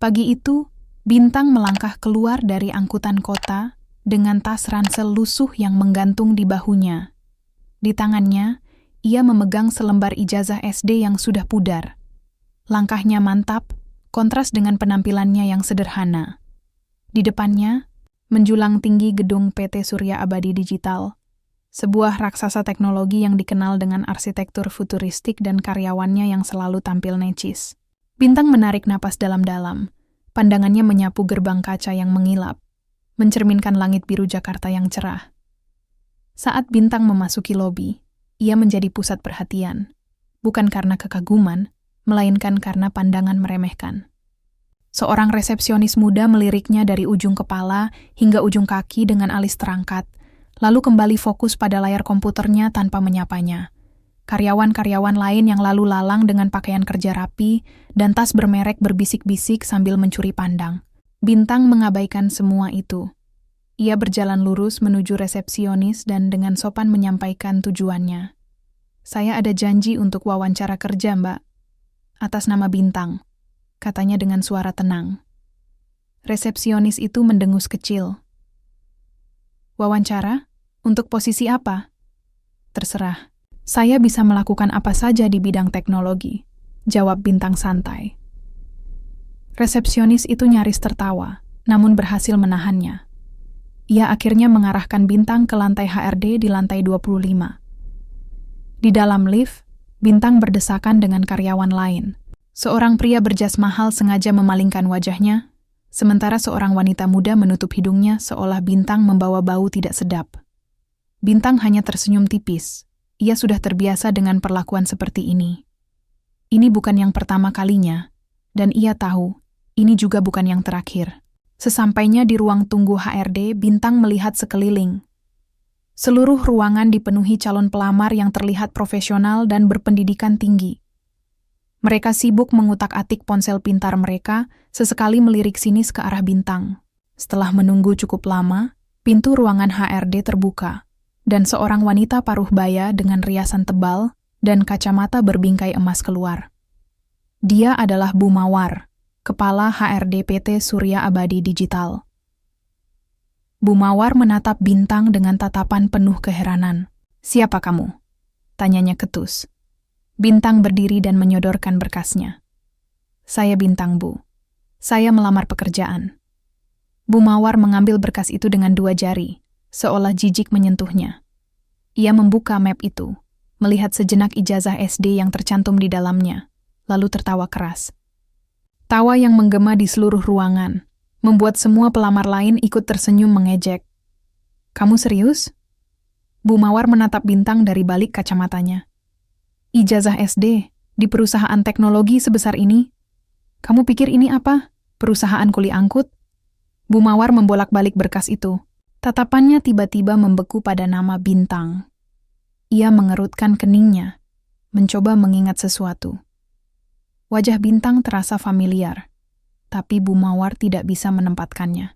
Pagi itu, Bintang melangkah keluar dari angkutan kota dengan tas ransel lusuh yang menggantung di bahunya. Di tangannya, ia memegang selembar ijazah SD yang sudah pudar. Langkahnya mantap, kontras dengan penampilannya yang sederhana. Di depannya, menjulang tinggi gedung PT Surya Abadi Digital, sebuah raksasa teknologi yang dikenal dengan arsitektur futuristik dan karyawannya yang selalu tampil necis. Bintang menarik napas dalam-dalam. Pandangannya menyapu gerbang kaca yang mengilap, mencerminkan langit biru Jakarta yang cerah. Saat Bintang memasuki lobi, ia menjadi pusat perhatian, bukan karena kekaguman, melainkan karena pandangan meremehkan. Seorang resepsionis muda meliriknya dari ujung kepala hingga ujung kaki dengan alis terangkat, lalu kembali fokus pada layar komputernya tanpa menyapanya. Karyawan-karyawan lain yang lalu lalang dengan pakaian kerja rapi dan tas bermerek berbisik-bisik sambil mencuri pandang. Bintang mengabaikan semua itu. Ia berjalan lurus menuju resepsionis dan dengan sopan menyampaikan tujuannya. "Saya ada janji untuk wawancara kerja, Mbak." "Atas nama Bintang," katanya dengan suara tenang. Resepsionis itu mendengus kecil. "Wawancara? Untuk posisi apa?" "Terserah. Saya bisa melakukan apa saja di bidang teknologi," jawab Bintang santai. Resepsionis itu nyaris tertawa, namun berhasil menahannya. Ia akhirnya mengarahkan Bintang ke lantai HRD di lantai 25. Di dalam lift, Bintang berdesakan dengan karyawan lain. Seorang pria berjas mahal sengaja memalingkan wajahnya, sementara seorang wanita muda menutup hidungnya seolah Bintang membawa bau tidak sedap. Bintang hanya tersenyum tipis. Ia sudah terbiasa dengan perlakuan seperti ini. Ini bukan yang pertama kalinya, dan ia tahu ini juga bukan yang terakhir. Sesampainya di ruang tunggu HRD, Bintang melihat sekeliling. Seluruh ruangan dipenuhi calon pelamar yang terlihat profesional dan berpendidikan tinggi. Mereka sibuk mengutak-atik ponsel pintar mereka, sesekali melirik sinis ke arah Bintang. Setelah menunggu cukup lama, pintu ruangan HRD terbuka, dan seorang wanita paruh baya dengan riasan tebal dan kacamata berbingkai emas keluar. Dia adalah Bu Mawar, Kepala HRD PT Surya Abadi Digital. Bu Mawar menatap Bintang dengan tatapan penuh keheranan. "Siapa kamu?" tanyanya ketus. Bintang berdiri dan menyodorkan berkasnya. "Saya Bintang, Bu. Saya melamar pekerjaan." Bu Mawar mengambil berkas itu dengan 2 jari, seolah jijik menyentuhnya. Ia membuka map itu, melihat sejenak ijazah SD yang tercantum di dalamnya, lalu tertawa keras. Tawa yang menggema di seluruh ruangan, membuat semua pelamar lain ikut tersenyum mengejek. "Kamu serius?" Bu Mawar menatap Bintang dari balik kacamatanya. "Ijazah SD di perusahaan teknologi sebesar ini? Kamu pikir ini apa? Perusahaan kuli angkut?" Bu Mawar membolak-balik berkas itu. Tatapannya tiba-tiba membeku pada nama Bintang. Ia mengerutkan keningnya, mencoba mengingat sesuatu. Wajah Bintang terasa familiar, tapi Bu Mawar tidak bisa menempatkannya.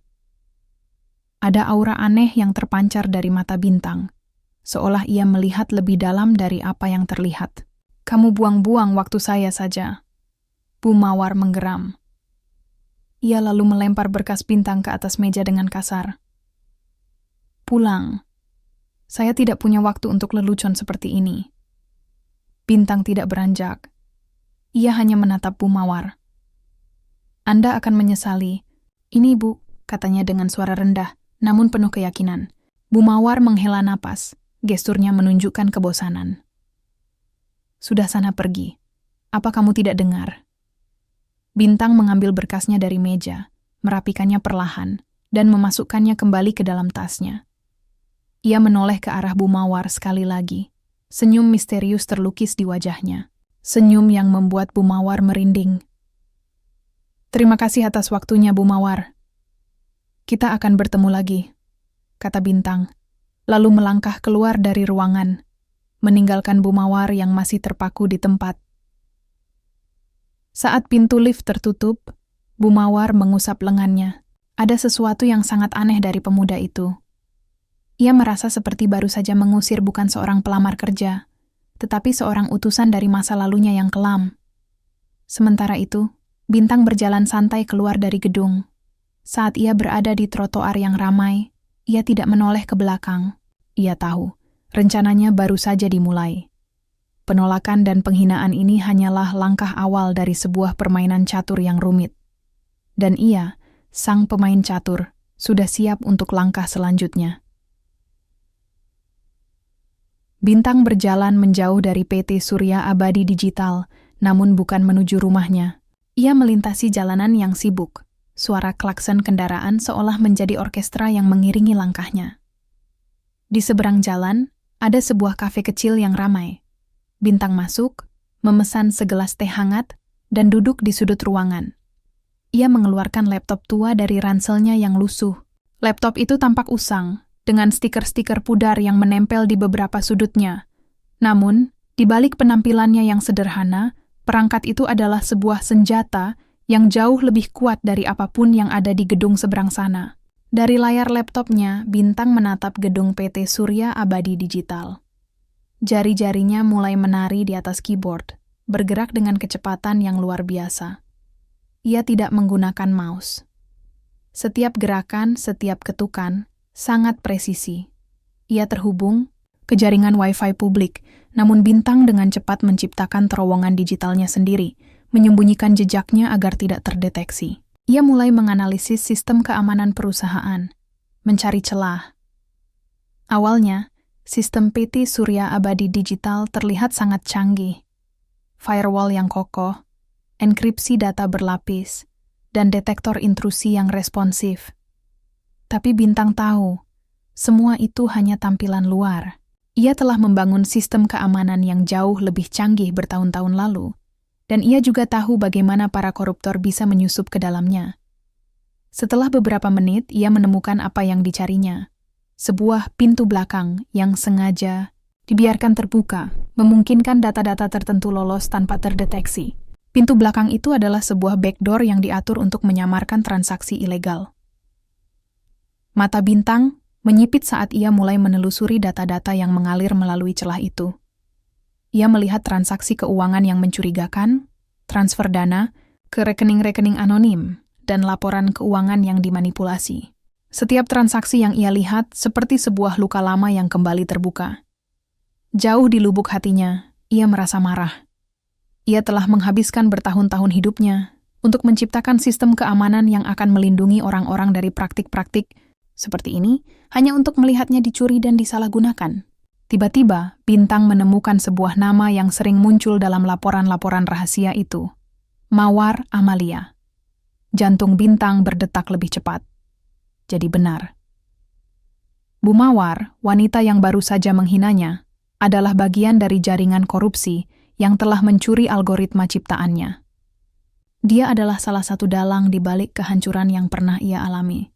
Ada aura aneh yang terpancar dari mata Bintang, seolah ia melihat lebih dalam dari apa yang terlihat. "Kamu buang-buang waktu saya saja." Bu Mawar menggeram. Ia lalu melempar berkas Bintang ke atas meja dengan kasar. "Pulang. Saya tidak punya waktu untuk lelucon seperti ini." Bintang tidak beranjak. Ia hanya menatap Bu Mawar. "Anda akan menyesali." "Ini, Bu," katanya dengan suara rendah, namun penuh keyakinan. Bu Mawar menghela napas, gesturnya menunjukkan kebosanan. "Sudah sana pergi. Apa kamu tidak dengar?" Bintang mengambil berkasnya dari meja, merapikannya perlahan, dan memasukkannya kembali ke dalam tasnya. Ia menoleh ke arah Bu Mawar sekali lagi. Senyum misterius terlukis di wajahnya. Senyum yang membuat Bu Mawar merinding. "Terima kasih atas waktunya, Bu Mawar. Kita akan bertemu lagi," kata Bintang, lalu melangkah keluar dari ruangan, meninggalkan Bu Mawar yang masih terpaku di tempat. Saat pintu lift tertutup, Bu Mawar mengusap lengannya. Ada sesuatu yang sangat aneh dari pemuda itu. Ia merasa seperti baru saja mengusir bukan seorang pelamar kerja, tetapi seorang utusan dari masa lalunya yang kelam. Sementara itu, Bintang berjalan santai keluar dari gedung. Saat ia berada di trotoar yang ramai, ia tidak menoleh ke belakang. Ia tahu, rencananya baru saja dimulai. Penolakan dan penghinaan ini hanyalah langkah awal dari sebuah permainan catur yang rumit. Dan ia, sang pemain catur, sudah siap untuk langkah selanjutnya. Bintang berjalan menjauh dari PT Surya Abadi Digital, namun bukan menuju rumahnya. Ia melintasi jalanan yang sibuk. Suara klakson kendaraan seolah menjadi orkestra yang mengiringi langkahnya. Di seberang jalan, ada sebuah kafe kecil yang ramai. Bintang masuk, memesan segelas teh hangat, dan duduk di sudut ruangan. Ia mengeluarkan laptop tua dari ranselnya yang lusuh. Laptop itu tampak usang, dengan stiker-stiker pudar yang menempel di beberapa sudutnya. Namun, di balik penampilannya yang sederhana, perangkat itu adalah sebuah senjata yang jauh lebih kuat dari apapun yang ada di gedung seberang sana. Dari layar laptopnya, Bintang menatap gedung PT Surya Abadi Digital. Jari-jarinya mulai menari di atas keyboard, bergerak dengan kecepatan yang luar biasa. Ia tidak menggunakan mouse. Setiap gerakan, setiap ketukan, sangat presisi. Ia terhubung ke jaringan Wi-Fi publik, namun Bintang dengan cepat menciptakan terowongan digitalnya sendiri, menyembunyikan jejaknya agar tidak terdeteksi. Ia mulai menganalisis sistem keamanan perusahaan, mencari celah. Awalnya, sistem PT Surya Abadi Digital terlihat sangat canggih. Firewall yang kokoh, enkripsi data berlapis, dan detektor intrusi yang responsif. Tapi Bintang tahu, semua itu hanya tampilan luar. Ia telah membangun sistem keamanan yang jauh lebih canggih bertahun-tahun lalu, dan ia juga tahu bagaimana para koruptor bisa menyusup ke dalamnya. Setelah beberapa menit, ia menemukan apa yang dicarinya. Sebuah pintu belakang yang sengaja dibiarkan terbuka, memungkinkan data-data tertentu lolos tanpa terdeteksi. Pintu belakang itu adalah sebuah backdoor yang diatur untuk menyamarkan transaksi ilegal. Mata Bintang menyipit saat ia mulai menelusuri data-data yang mengalir melalui celah itu. Ia melihat transaksi keuangan yang mencurigakan, transfer dana ke rekening-rekening anonim, dan laporan keuangan yang dimanipulasi. Setiap transaksi yang ia lihat seperti sebuah luka lama yang kembali terbuka. Jauh di lubuk hatinya, ia merasa marah. Ia telah menghabiskan bertahun-tahun hidupnya untuk menciptakan sistem keamanan yang akan melindungi orang-orang dari praktik-praktik seperti ini, hanya untuk melihatnya dicuri dan disalahgunakan. Tiba-tiba, Bintang menemukan sebuah nama yang sering muncul dalam laporan-laporan rahasia itu. Mawar Amalia. Jantung Bintang berdetak lebih cepat. Jadi benar. Bu Mawar, wanita yang baru saja menghinanya, adalah bagian dari jaringan korupsi yang telah mencuri algoritma ciptaannya. Dia adalah salah satu dalang di balik kehancuran yang pernah ia alami.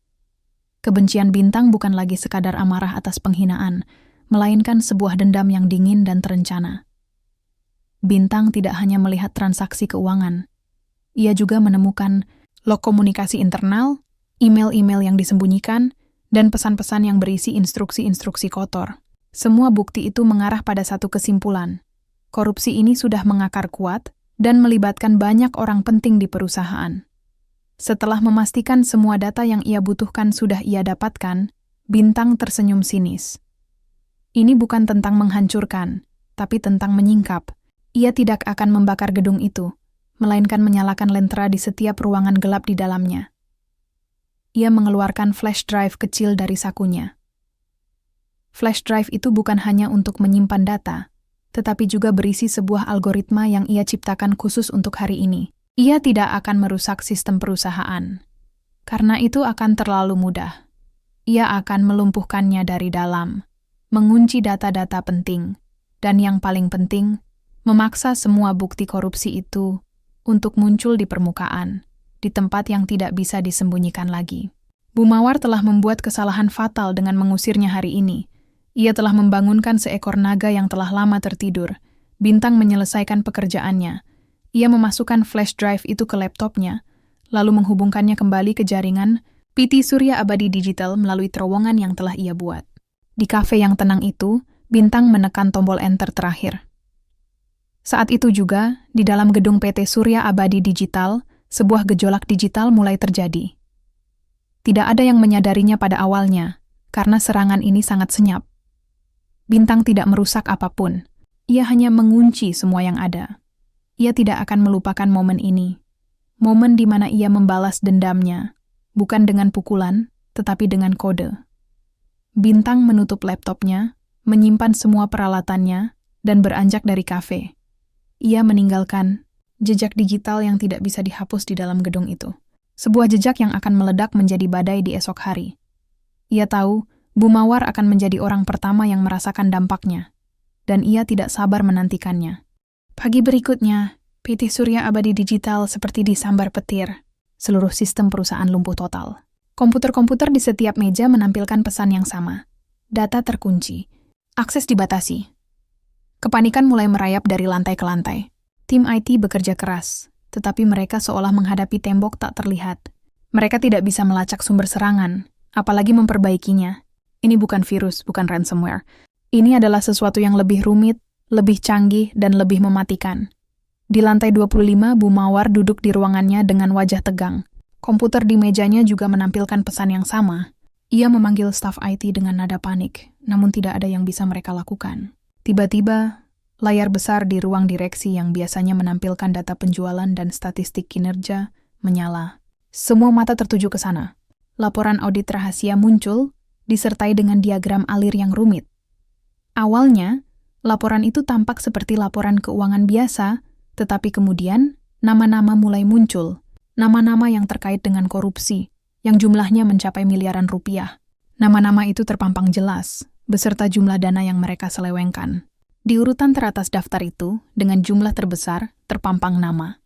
Kebencian Bintang bukan lagi sekadar amarah atas penghinaan, melainkan sebuah dendam yang dingin dan terencana. Bintang tidak hanya melihat transaksi keuangan, ia juga menemukan log komunikasi internal, email-email yang disembunyikan, dan pesan-pesan yang berisi instruksi-instruksi kotor. Semua bukti itu mengarah pada satu kesimpulan. Korupsi ini sudah mengakar kuat dan melibatkan banyak orang penting di perusahaan. Setelah memastikan semua data yang ia butuhkan sudah ia dapatkan, Bintang tersenyum sinis. Ini bukan tentang menghancurkan, tapi tentang menyingkap. Ia tidak akan membakar gedung itu, melainkan menyalakan lentera di setiap ruangan gelap di dalamnya. Ia mengeluarkan flash drive kecil dari sakunya. Flash drive itu bukan hanya untuk menyimpan data, tetapi juga berisi sebuah algoritma yang ia ciptakan khusus untuk hari ini. Ia tidak akan merusak sistem perusahaan. Karena itu akan terlalu mudah. Ia akan melumpuhkannya dari dalam, mengunci data-data penting, dan yang paling penting, memaksa semua bukti korupsi itu untuk muncul di permukaan, di tempat yang tidak bisa disembunyikan lagi. Bu Mawar telah membuat kesalahan fatal dengan mengusirnya hari ini. Ia telah membangunkan seekor naga yang telah lama tertidur. Bintang menyelesaikan pekerjaannya. Ia memasukkan flash drive itu ke laptopnya, lalu menghubungkannya kembali ke jaringan PT Surya Abadi Digital melalui terowongan yang telah ia buat. Di kafe yang tenang itu, Bintang menekan tombol enter terakhir. Saat itu juga, di dalam gedung PT Surya Abadi Digital, sebuah gejolak digital mulai terjadi. Tidak ada yang menyadarinya pada awalnya, karena serangan ini sangat senyap. Bintang tidak merusak apapun. Ia hanya mengunci semua yang ada. Ia tidak akan melupakan momen ini. Momen di mana ia membalas dendamnya, bukan dengan pukulan, tetapi dengan kode. Bintang menutup laptopnya, menyimpan semua peralatannya, dan beranjak dari kafe. Ia meninggalkan jejak digital yang tidak bisa dihapus di dalam gedung itu. Sebuah jejak yang akan meledak menjadi badai di esok hari. Ia tahu Bu Mawar akan menjadi orang pertama yang merasakan dampaknya, dan ia tidak sabar menantikannya. Pagi berikutnya, PT Surya Abadi Digital seperti disambar petir. Seluruh sistem perusahaan lumpuh total. Komputer-komputer di setiap meja menampilkan pesan yang sama. Data terkunci. Akses dibatasi. Kepanikan mulai merayap dari lantai ke lantai. Tim IT bekerja keras, tetapi mereka seolah menghadapi tembok tak terlihat. Mereka tidak bisa melacak sumber serangan, apalagi memperbaikinya. Ini bukan virus, bukan ransomware. Ini adalah sesuatu yang lebih rumit, lebih canggih, dan lebih mematikan. Di lantai 25, Bu Mawar duduk di ruangannya dengan wajah tegang. Komputer di mejanya juga menampilkan pesan yang sama. Ia memanggil staf IT dengan nada panik, namun tidak ada yang bisa mereka lakukan. Tiba-tiba, layar besar di ruang direksi yang biasanya menampilkan data penjualan dan statistik kinerja menyala. Semua mata tertuju ke sana. Laporan audit rahasia muncul, disertai dengan diagram alir yang rumit. Awalnya, laporan itu tampak seperti laporan keuangan biasa, tetapi kemudian nama-nama mulai muncul. Nama-nama yang terkait dengan korupsi, yang jumlahnya mencapai miliaran rupiah. Nama-nama itu terpampang jelas, beserta jumlah dana yang mereka selewengkan. Di urutan teratas daftar itu, dengan jumlah terbesar, terpampang nama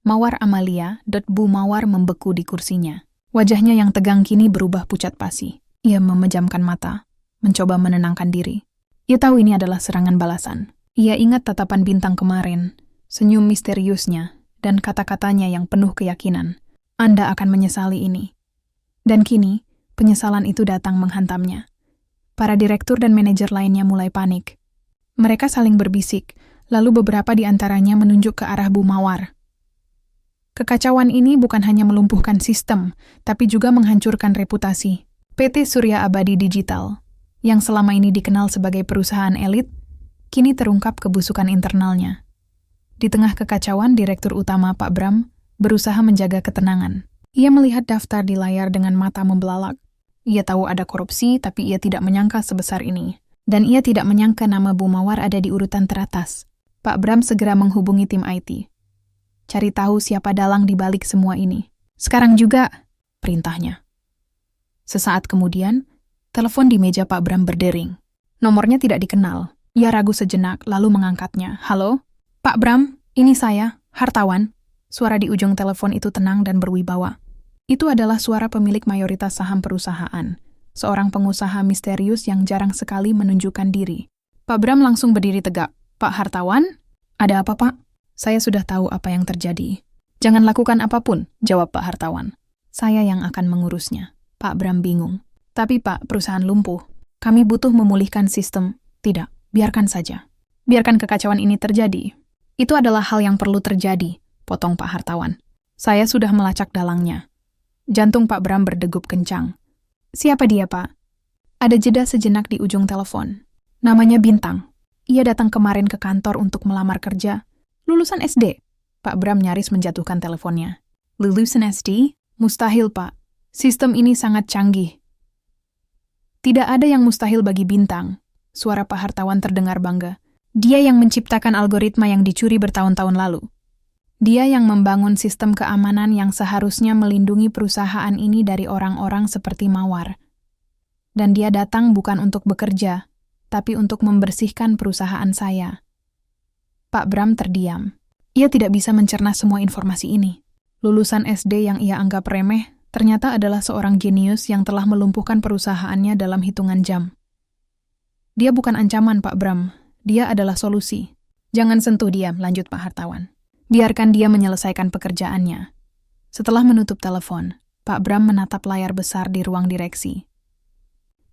Mawar Amalia. Bu Mawar membeku di kursinya. Wajahnya yang tegang kini berubah pucat pasi. Ia memejamkan mata, mencoba menenangkan diri. Ia tahu ini adalah serangan balasan. Ia ingat tatapan Bintang kemarin, senyum misteriusnya, dan kata-katanya yang penuh keyakinan. Anda akan menyesali ini. Dan kini, penyesalan itu datang menghantamnya. Para direktur dan manajer lainnya mulai panik. Mereka saling berbisik, lalu beberapa di antaranya menunjuk ke arah Bu Mawar. Kekacauan ini bukan hanya melumpuhkan sistem, tapi juga menghancurkan reputasi. PT Surya Abadi Digital, yang selama ini dikenal sebagai perusahaan elit, kini terungkap kebusukan internalnya. Di tengah kekacauan, Direktur Utama Pak Bram berusaha menjaga ketenangan. Ia melihat daftar di layar dengan mata membelalak. Ia tahu ada korupsi, tapi ia tidak menyangka sebesar ini. Dan ia tidak menyangka nama Bu Mawar ada di urutan teratas. Pak Bram segera menghubungi tim IT. Cari tahu siapa dalang di balik semua ini. Sekarang juga, perintahnya. Sesaat kemudian, telepon di meja Pak Bram berdering. Nomornya tidak dikenal. Ia ragu sejenak, lalu mengangkatnya. Halo? Pak Bram, ini saya, Hartawan. Suara di ujung telepon itu tenang dan berwibawa. Itu adalah suara pemilik mayoritas saham perusahaan. Seorang pengusaha misterius yang jarang sekali menunjukkan diri. Pak Bram langsung berdiri tegak. Pak Hartawan? Ada apa, Pak? Saya sudah tahu apa yang terjadi. Jangan lakukan apapun, jawab Pak Hartawan. Saya yang akan mengurusnya. Pak Bram bingung. Tapi Pak, perusahaan lumpuh. Kami butuh memulihkan sistem. Tidak, biarkan saja. Biarkan kekacauan ini terjadi. Itu adalah hal yang perlu terjadi, potong Pak Hartawan. Saya sudah melacak dalangnya. Jantung Pak Bram berdegup kencang. Siapa dia, Pak? Ada jeda sejenak di ujung telepon. Namanya Bintang. Ia datang kemarin ke kantor untuk melamar kerja. Lulusan SD. Pak Bram nyaris menjatuhkan teleponnya. Lulusan SD? Mustahil, Pak. Sistem ini sangat canggih. Tidak ada yang mustahil bagi Bintang. Suara Pak Hartawan terdengar bangga. Dia yang menciptakan algoritma yang dicuri bertahun-tahun lalu. Dia yang membangun sistem keamanan yang seharusnya melindungi perusahaan ini dari orang-orang seperti Mawar. Dan dia datang bukan untuk bekerja, tapi untuk membersihkan perusahaan saya. Pak Bram terdiam. Ia tidak bisa mencerna semua informasi ini. Lulusan SD yang ia anggap remeh, ternyata adalah seorang jenius yang telah melumpuhkan perusahaannya dalam hitungan jam. Dia bukan ancaman, Pak Bram. Dia adalah solusi. Jangan sentuh dia, lanjut Pak Hartawan. Biarkan dia menyelesaikan pekerjaannya. Setelah menutup telepon, Pak Bram menatap layar besar di ruang direksi.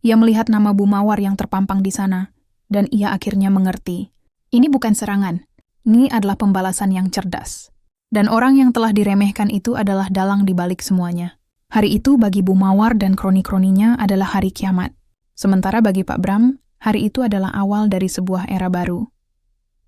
Ia melihat nama Bu Mawar yang terpampang di sana, dan ia akhirnya mengerti. Ini bukan serangan. Ini adalah pembalasan yang cerdas. Dan orang yang telah diremehkan itu adalah dalang di balik semuanya. Hari itu bagi Bu Mawar dan kroni-kroninya adalah hari kiamat. Sementara bagi Pak Bram, hari itu adalah awal dari sebuah era baru.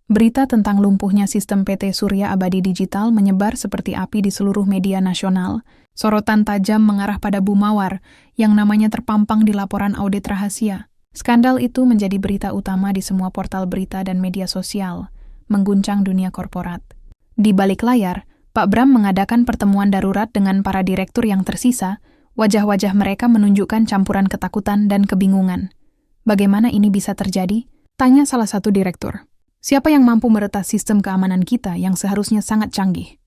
Berita tentang lumpuhnya sistem PT Surya Abadi Digital menyebar seperti api di seluruh media nasional. Sorotan tajam mengarah pada Bu Mawar, yang namanya terpampang di laporan audit rahasia. Skandal itu menjadi berita utama di semua portal berita dan media sosial, mengguncang dunia korporat. Di balik layar, Pak Bram mengadakan pertemuan darurat dengan para direktur yang tersisa. Wajah-wajah mereka menunjukkan campuran ketakutan dan kebingungan. Bagaimana ini bisa terjadi? Tanya salah satu direktur. Siapa yang mampu meretas sistem keamanan kita yang seharusnya sangat canggih?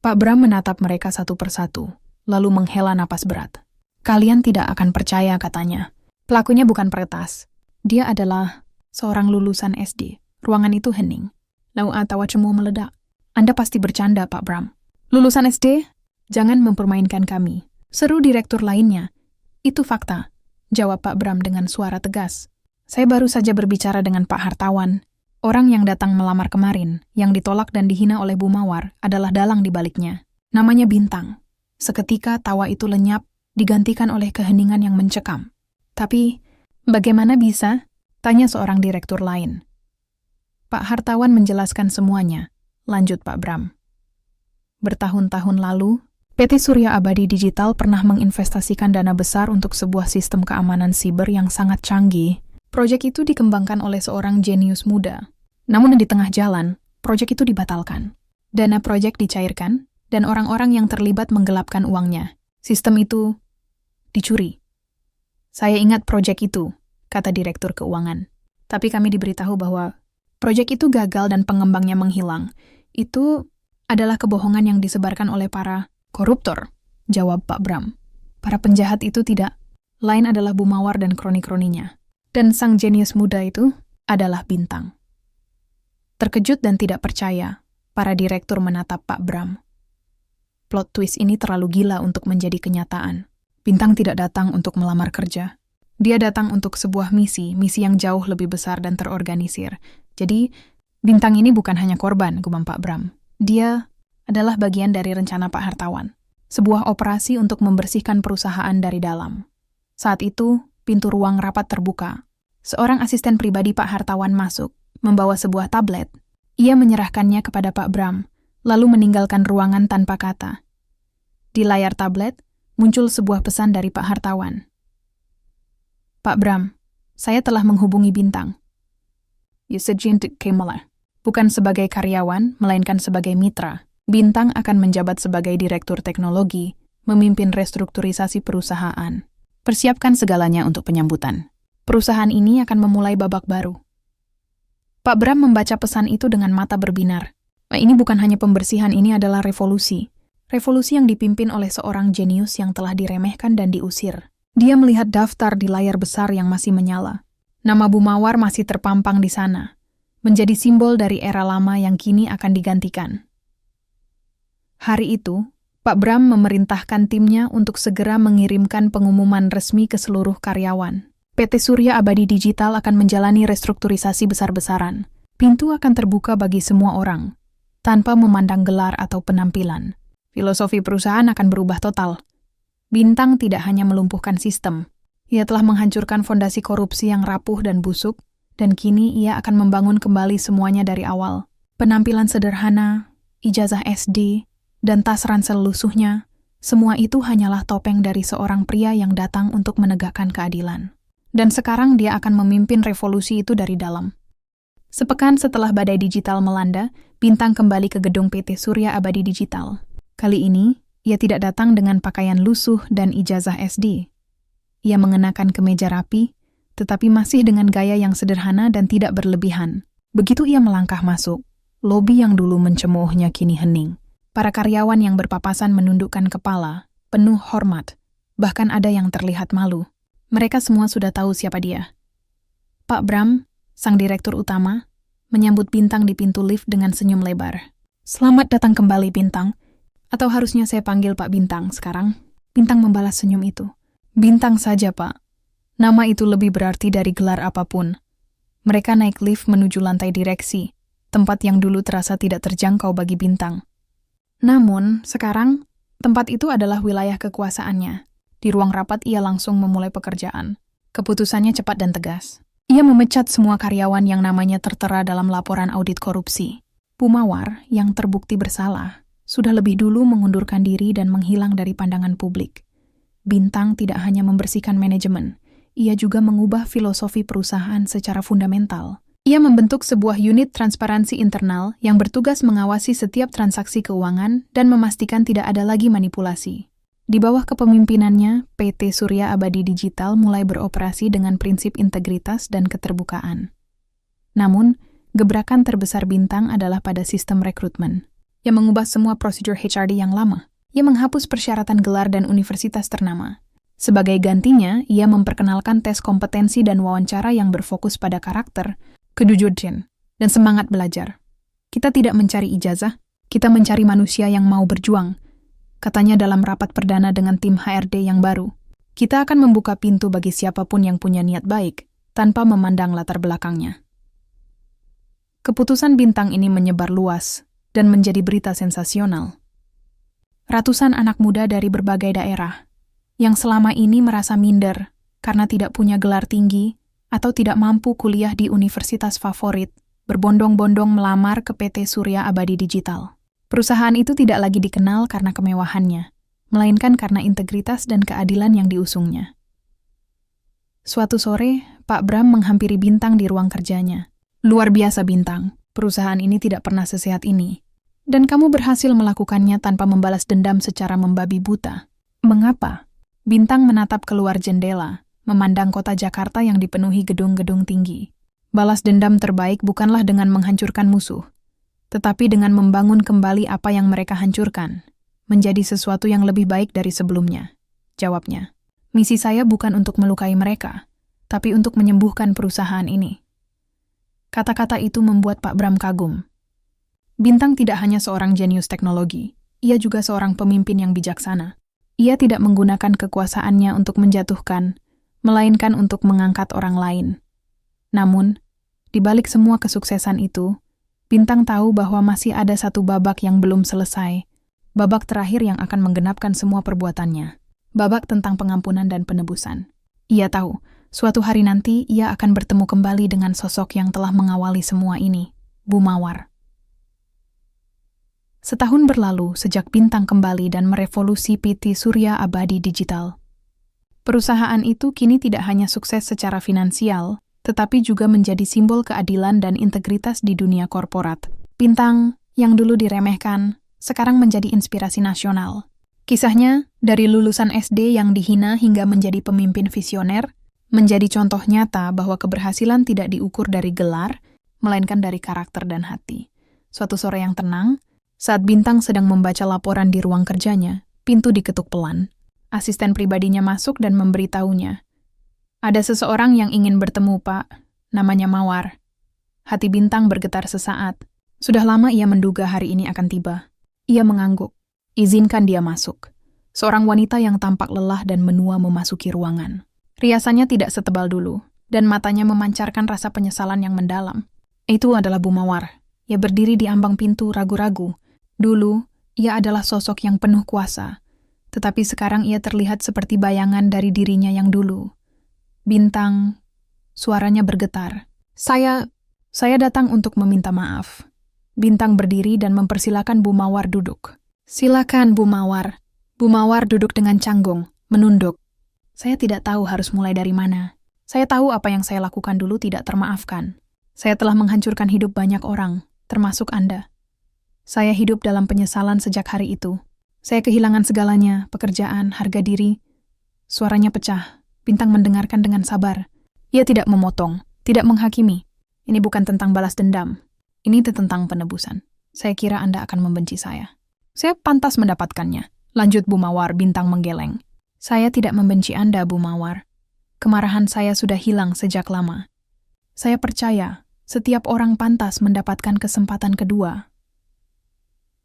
Pak Bram menatap mereka satu persatu, lalu menghela napas berat. Kalian tidak akan percaya, katanya. Pelakunya bukan peretas. Dia adalah seorang lulusan SD. Ruangan itu hening. Lalu tawa cemu meledak. Anda pasti bercanda, Pak Bram. Lulusan SD? Jangan mempermainkan kami. Seru direktur lainnya. Itu fakta, jawab Pak Bram dengan suara tegas. Saya baru saja berbicara dengan Pak Hartawan. Orang yang datang melamar kemarin, yang ditolak dan dihina oleh Bu Mawar, adalah dalang di baliknya. Namanya Bintang. Seketika tawa itu lenyap, digantikan oleh keheningan yang mencekam. Tapi, bagaimana bisa? Tanya seorang direktur lain. Pak Hartawan menjelaskan semuanya. Lanjut Pak Bram. Bertahun-tahun lalu, PT Surya Abadi Digital pernah menginvestasikan dana besar untuk sebuah sistem keamanan siber yang sangat canggih. Proyek itu dikembangkan oleh seorang jenius muda. Namun di tengah jalan, proyek itu dibatalkan. Dana proyek dicairkan, dan orang-orang yang terlibat menggelapkan uangnya. Sistem itu dicuri. Saya ingat proyek itu, kata Direktur Keuangan. Tapi kami diberitahu bahwa proyek itu gagal dan pengembangnya menghilang. Itu adalah kebohongan yang disebarkan oleh para koruptor, jawab Pak Bram. Para penjahat itu tidak. Lain adalah Bu Mawar dan kroni-kroninya. Dan sang jenius muda itu adalah Bintang. Terkejut dan tidak percaya, para direktur menatap Pak Bram. Plot twist ini terlalu gila untuk menjadi kenyataan. Bintang tidak datang untuk melamar kerja. Dia datang untuk sebuah misi yang jauh lebih besar dan terorganisir. Jadi, Bintang ini bukan hanya korban, gumam Pak Bram. Dia adalah bagian dari rencana Pak Hartawan. Sebuah operasi untuk membersihkan perusahaan dari dalam. Saat itu, pintu ruang rapat terbuka. Seorang asisten pribadi Pak Hartawan masuk, membawa sebuah tablet. Ia menyerahkannya kepada Pak Bram, lalu meninggalkan ruangan tanpa kata. Di layar tablet, muncul sebuah pesan dari Pak Hartawan. Pak Bram, saya telah menghubungi Bintang. Yusejint Kemala. Bukan sebagai karyawan, melainkan sebagai mitra. Bintang akan menjabat sebagai direktur teknologi, memimpin restrukturisasi perusahaan. Persiapkan segalanya untuk penyambutan. Perusahaan ini akan memulai babak baru. Pak Bram membaca pesan itu dengan mata berbinar. Ini bukan hanya pembersihan, ini adalah revolusi. Revolusi yang dipimpin oleh seorang jenius yang telah diremehkan dan diusir. Dia melihat daftar di layar besar yang masih menyala. Nama Bu Mawar masih terpampang di sana. Menjadi simbol dari era lama yang kini akan digantikan. Hari itu, Pak Bram memerintahkan timnya untuk segera mengirimkan pengumuman resmi ke seluruh karyawan. PT Surya Abadi Digital akan menjalani restrukturisasi besar-besaran. Pintu akan terbuka bagi semua orang, tanpa memandang gelar atau penampilan. Filosofi perusahaan akan berubah total. Bintang tidak hanya melumpuhkan sistem, ia telah menghancurkan fondasi korupsi yang rapuh dan busuk, dan kini ia akan membangun kembali semuanya dari awal. Penampilan sederhana, ijazah SD, dan tas ransel lusuhnya, semua itu hanyalah topeng dari seorang pria yang datang untuk menegakkan keadilan. Dan sekarang dia akan memimpin revolusi itu dari dalam. Sepekan setelah badai digital melanda, Bintang kembali ke gedung PT Surya Abadi Digital. Kali ini, ia tidak datang dengan pakaian lusuh dan ijazah SD. Ia mengenakan kemeja rapi, tetapi masih dengan gaya yang sederhana dan tidak berlebihan. Begitu ia melangkah masuk, lobi yang dulu mencemoohnya kini hening. Para karyawan yang berpapasan menundukkan kepala, penuh hormat, bahkan ada yang terlihat malu. Mereka semua sudah tahu siapa dia. Pak Bram, sang direktur utama, menyambut Bintang di pintu lift dengan senyum lebar. Selamat datang kembali, Bintang. Atau harusnya saya panggil Pak Bintang sekarang? Bintang membalas senyum itu. Bintang saja, Pak. Nama itu lebih berarti dari gelar apapun. Mereka naik lift menuju lantai direksi, tempat yang dulu terasa tidak terjangkau bagi Bintang. Namun, sekarang, tempat itu adalah wilayah kekuasaannya. Di ruang rapat ia langsung memulai pekerjaan. Keputusannya cepat dan tegas. Ia memecat semua karyawan yang namanya tertera dalam laporan audit korupsi. Bu Mawar, yang terbukti bersalah, sudah lebih dulu mengundurkan diri dan menghilang dari pandangan publik. Bintang tidak hanya membersihkan manajemen, ia juga mengubah filosofi perusahaan secara fundamental. Ia membentuk sebuah unit transparansi internal yang bertugas mengawasi setiap transaksi keuangan dan memastikan tidak ada lagi manipulasi. Di bawah kepemimpinannya, PT Surya Abadi Digital mulai beroperasi dengan prinsip integritas dan keterbukaan. Namun, gebrakan terbesar Bintang adalah pada sistem rekrutmen, yang mengubah semua prosedur HRD yang lama. Ia menghapus persyaratan gelar dan universitas ternama. Sebagai gantinya, ia memperkenalkan tes kompetensi dan wawancara yang berfokus pada karakter, kejujuran, dan semangat belajar. Kita tidak mencari ijazah, kita mencari manusia yang mau berjuang, katanya dalam rapat perdana dengan tim HRD yang baru. Kita akan membuka pintu bagi siapapun yang punya niat baik, tanpa memandang latar belakangnya. Keputusan Bintang ini menyebar luas dan menjadi berita sensasional. Ratusan anak muda dari berbagai daerah, yang selama ini merasa minder karena tidak punya gelar tinggi, atau tidak mampu kuliah di universitas favorit, berbondong-bondong melamar ke PT Surya Abadi Digital. Perusahaan itu tidak lagi dikenal karena kemewahannya, melainkan karena integritas dan keadilan yang diusungnya. Suatu sore, Pak Bram menghampiri Bintang di ruang kerjanya. Luar biasa Bintang, perusahaan ini tidak pernah sesehat ini. Dan kamu berhasil melakukannya tanpa membalas dendam secara membabi buta. Mengapa? Bintang menatap keluar jendela, memandang kota Jakarta yang dipenuhi gedung-gedung tinggi. Balas dendam terbaik bukanlah dengan menghancurkan musuh, tetapi dengan membangun kembali apa yang mereka hancurkan, menjadi sesuatu yang lebih baik dari sebelumnya. Jawabnya, misi saya bukan untuk melukai mereka, tapi untuk menyembuhkan perusahaan ini. Kata-kata itu membuat Pak Bram kagum. Bintang tidak hanya seorang jenius teknologi, ia juga seorang pemimpin yang bijaksana. Ia tidak menggunakan kekuasaannya untuk menjatuhkan, melainkan untuk mengangkat orang lain. Namun, di balik semua kesuksesan itu, Bintang tahu bahwa masih ada satu babak yang belum selesai, babak terakhir yang akan menggenapkan semua perbuatannya, babak tentang pengampunan dan penebusan. Ia tahu, suatu hari nanti ia akan bertemu kembali dengan sosok yang telah mengawali semua ini, Bu Mawar. Setahun berlalu sejak Bintang kembali dan merevolusi PT Surya Abadi Digital. Perusahaan itu kini tidak hanya sukses secara finansial, tetapi juga menjadi simbol keadilan dan integritas di dunia korporat. Bintang, yang dulu diremehkan, sekarang menjadi inspirasi nasional. Kisahnya, dari lulusan SD yang dihina hingga menjadi pemimpin visioner, menjadi contoh nyata bahwa keberhasilan tidak diukur dari gelar, melainkan dari karakter dan hati. Suatu sore yang tenang, saat Bintang sedang membaca laporan di ruang kerjanya, pintu diketuk pelan. Asisten pribadinya masuk dan memberitahunya. Ada seseorang yang ingin bertemu, Pak. Namanya Mawar. Hati Bintang bergetar sesaat. Sudah lama ia menduga hari ini akan tiba. Ia mengangguk. Izinkan dia masuk. Seorang wanita yang tampak lelah dan menua memasuki ruangan. Riasannya tidak setebal dulu, dan matanya memancarkan rasa penyesalan yang mendalam. Itu adalah Bu Mawar. Ia berdiri di ambang pintu ragu-ragu. Dulu, ia adalah sosok yang penuh kuasa, tetapi sekarang ia terlihat seperti bayangan dari dirinya yang dulu. Bintang, suaranya bergetar. Saya datang untuk meminta maaf. Bintang berdiri dan mempersilakan Bu Mawar duduk. Silakan, Bu Mawar. Bu Mawar duduk dengan canggung, menunduk. Saya tidak tahu harus mulai dari mana. Saya tahu apa yang saya lakukan dulu tidak termaafkan. Saya telah menghancurkan hidup banyak orang, termasuk Anda. Saya hidup dalam penyesalan sejak hari itu. Saya kehilangan segalanya, pekerjaan, harga diri. Suaranya pecah. Bintang mendengarkan dengan sabar. Ia tidak memotong, tidak menghakimi. Ini bukan tentang balas dendam. Ini tentang penebusan. Saya kira Anda akan membenci saya. Saya pantas mendapatkannya. Lanjut Bu Mawar, Bintang menggeleng. Saya tidak membenci Anda, Bu Mawar. Kemarahan saya sudah hilang sejak lama. Saya percaya setiap orang pantas mendapatkan kesempatan kedua.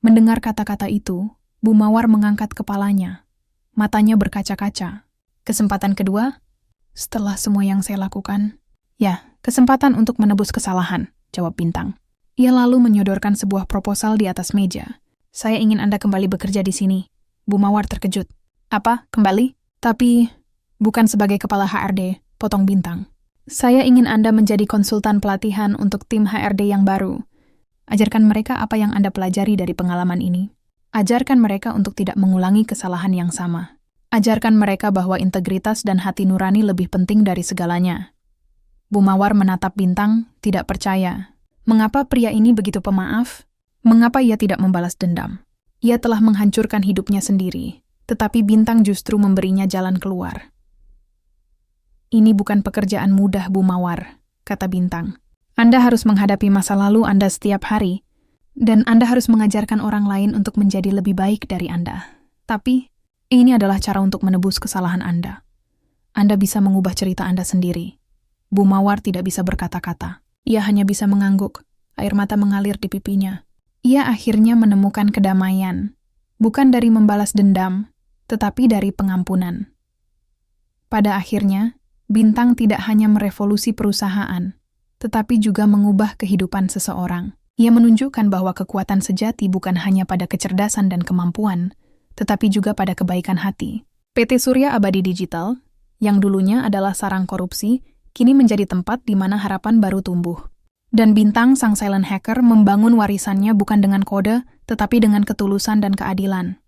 Mendengar kata-kata itu, Bu Mawar mengangkat kepalanya. Matanya berkaca-kaca. Kesempatan kedua? Setelah semua yang saya lakukan? Ya, kesempatan untuk menebus kesalahan, jawab Bintang. Ia lalu menyodorkan sebuah proposal di atas meja. Saya ingin Anda kembali bekerja di sini. Bu Mawar terkejut. Apa, kembali? Tapi, bukan sebagai kepala HRD, potong Bintang. Saya ingin Anda menjadi konsultan pelatihan untuk tim HRD yang baru. Ajarkan mereka apa yang Anda pelajari dari pengalaman ini. Ajarkan mereka untuk tidak mengulangi kesalahan yang sama. Ajarkan mereka bahwa integritas dan hati nurani lebih penting dari segalanya. Bu Mawar menatap Bintang, tidak percaya. Mengapa pria ini begitu pemaaf? Mengapa ia tidak membalas dendam? Ia telah menghancurkan hidupnya sendiri, tetapi Bintang justru memberinya jalan keluar. Ini bukan pekerjaan mudah, Bu Mawar, kata Bintang. Anda harus menghadapi masa lalu Anda setiap hari, dan Anda harus mengajarkan orang lain untuk menjadi lebih baik dari Anda. Tapi, ini adalah cara untuk menebus kesalahan Anda. Anda bisa mengubah cerita Anda sendiri. Bu Mawar tidak bisa berkata-kata. Ia hanya bisa mengangguk, air mata mengalir di pipinya. Ia akhirnya menemukan kedamaian, bukan dari membalas dendam, tetapi dari pengampunan. Pada akhirnya, Bintang tidak hanya merevolusi perusahaan, tetapi juga mengubah kehidupan seseorang. Ia menunjukkan bahwa kekuatan sejati bukan hanya pada kecerdasan dan kemampuan, tetapi juga pada kebaikan hati. PT Surya Abadi Digital, yang dulunya adalah sarang korupsi, kini menjadi tempat di mana harapan baru tumbuh. Dan Bintang, sang silent hacker, membangun warisannya bukan dengan kode, tetapi dengan ketulusan dan keadilan.